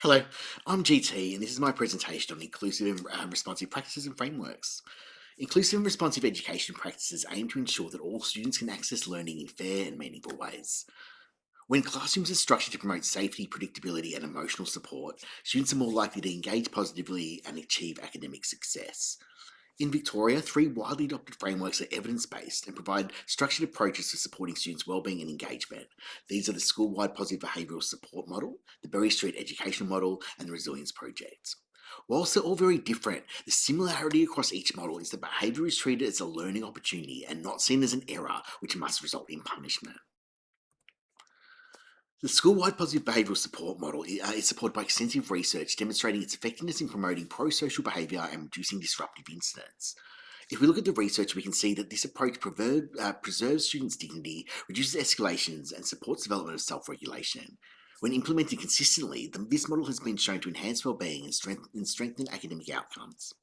Hello, I'm GT, and this is my presentation on inclusive and responsive practices and frameworks. Inclusive and responsive education practices aim to ensure that all students can access learning in fair and meaningful ways. When classrooms are structured to promote safety, predictability, and emotional support, students are more likely to engage positively and achieve academic success. In Victoria, three widely adopted frameworks are evidence-based and provide structured approaches to supporting students' wellbeing and engagement. These are the School-Wide Positive Behaviour Support model, the Berry Street Education model, and the Resilience Project. Whilst they're all very different, the similarity across each model is that behaviour is treated as a learning opportunity and not seen as an error which must result in punishment. The school-wide positive behavioural support model is supported by extensive research demonstrating its effectiveness in promoting pro-social behaviour and reducing disruptive incidents. If we look at the research, we can see that this approach preserves students' dignity, reduces escalations, and supports development of self-regulation. When implemented consistently, this model has been shown to enhance well-being and strengthen academic outcomes.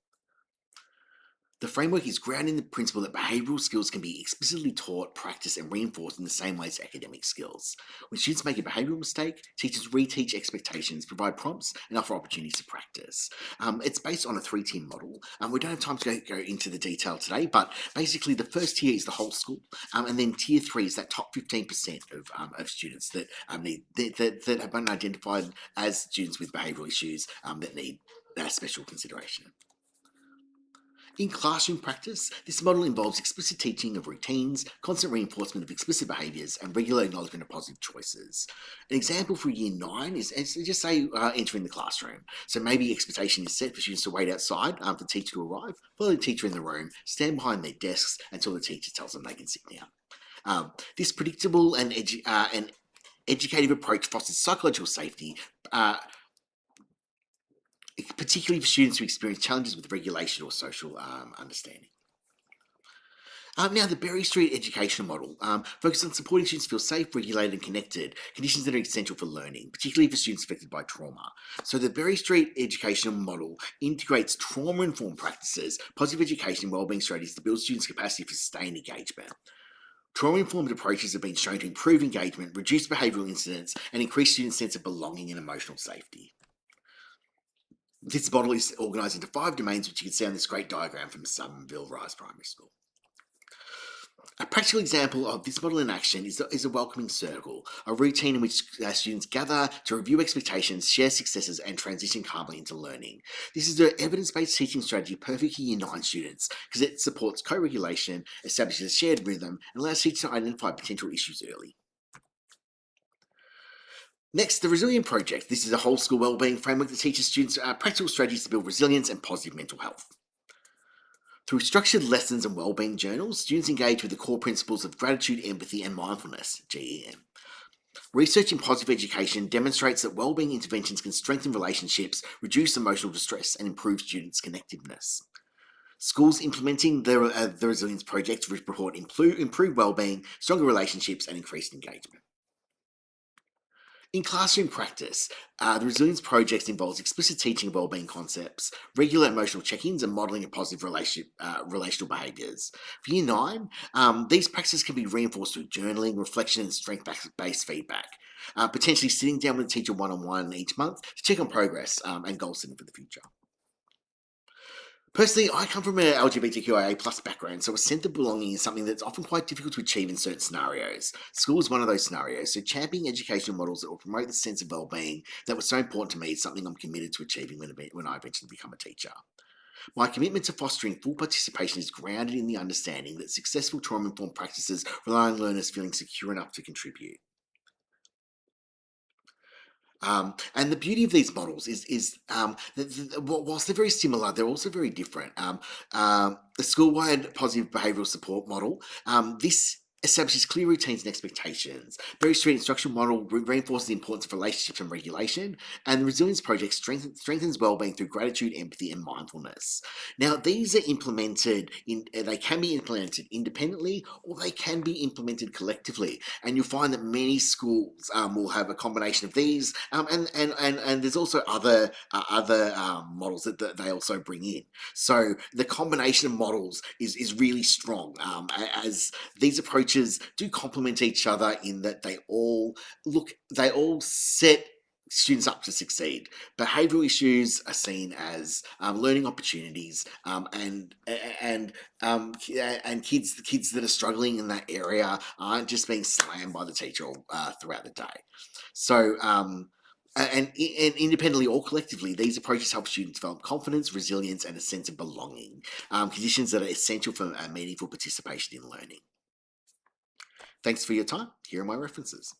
The framework is grounded in the principle that behavioural skills can be explicitly taught, practiced, and reinforced in the same way as academic skills. When students make a behavioural mistake, teachers reteach expectations, provide prompts, and offer opportunities to practice. It's based on a three-tier model. We don't have time to go into the detail today, but basically the first tier is the whole school, and then tier 3 is that top 15% of students that that have been identified as students with behavioural issues that need special consideration. In classroom practice, this model involves explicit teaching of routines, constant reinforcement of explicit behaviours, and regular acknowledgement of positive choices. An example for year 9 is just say entering the classroom. So maybe expectation is set for students to wait outside for the teacher to arrive, follow the teacher in the room, stand behind their desks until the teacher tells them they can sit down. This predictable and educative approach fosters psychological safety, particularly for students who experience challenges with regulation or social understanding. Now, the Berry Street educational model focuses on supporting students feel safe, regulated, and connected, conditions that are essential for learning, particularly for students affected by trauma. So, the Berry Street educational model integrates trauma-informed practices, positive education, and wellbeing strategies to build students' capacity for sustained engagement. Trauma-informed approaches have been shown to improve engagement, reduce behavioural incidents, and increase students' sense of belonging and emotional safety. This model is organised into 5 domains, which you can see on this great diagram from Summerville Rise Primary School. A practical example of this model in action is a welcoming circle, a routine in which students gather to review expectations, share successes, and transition calmly into learning. This is an evidence-based teaching strategy perfect for Year 9 students because it supports co-regulation, establishes a shared rhythm, and allows teachers to identify potential issues early. Next, the Resilient Project. This is a whole school wellbeing framework that teaches students practical strategies to build resilience and positive mental health. Through structured lessons and wellbeing journals, students engage with the core principles of gratitude, empathy, and mindfulness, GEM. Research in positive education demonstrates that wellbeing interventions can strengthen relationships, reduce emotional distress, and improve students' connectiveness. Schools implementing the Resilience Project report improved wellbeing, stronger relationships, and increased engagement. In classroom practice, the Resilience Project involves explicit teaching of wellbeing concepts, regular emotional check-ins, and modelling of positive relational behaviours. For Year 9, these practices can be reinforced through journaling, reflection, and strength-based feedback, potentially sitting down with a teacher one-on-one each month to check on progress and goal setting for the future. Personally, I come from an LGBTQIA plus background, so a sense of belonging is something that's often quite difficult to achieve in certain scenarios. School is one of those scenarios, so championing educational models that will promote the sense of well-being that was so important to me is something I'm committed to achieving when I eventually become a teacher. My commitment to fostering full participation is grounded in the understanding that successful trauma-informed practices rely on learners feeling secure enough to contribute. And the beauty of these models is whilst they're very similar, they're also very different. The school-wide positive behavioural support model, this establishes clear routines and expectations. Berry Street instructional model reinforces the importance of relationships and regulation, and the Resilience Project strengthens wellbeing through gratitude, empathy, and mindfulness. Now, these are they can be implemented independently, or they can be implemented collectively. And you'll find that many schools will have a combination of these, and there's also other models that they also bring in. So the combination of models is really strong, as these approaches do complement each other in that they all set students up to succeed. Behavioural issues are seen as learning opportunities, and kids that are struggling in that area aren't just being slammed by the teacher throughout the day. So. And independently or collectively, these approaches help students develop confidence, resilience, and a sense of belonging, conditions that are essential for meaningful participation in learning. Thanks for your time. Here are my references.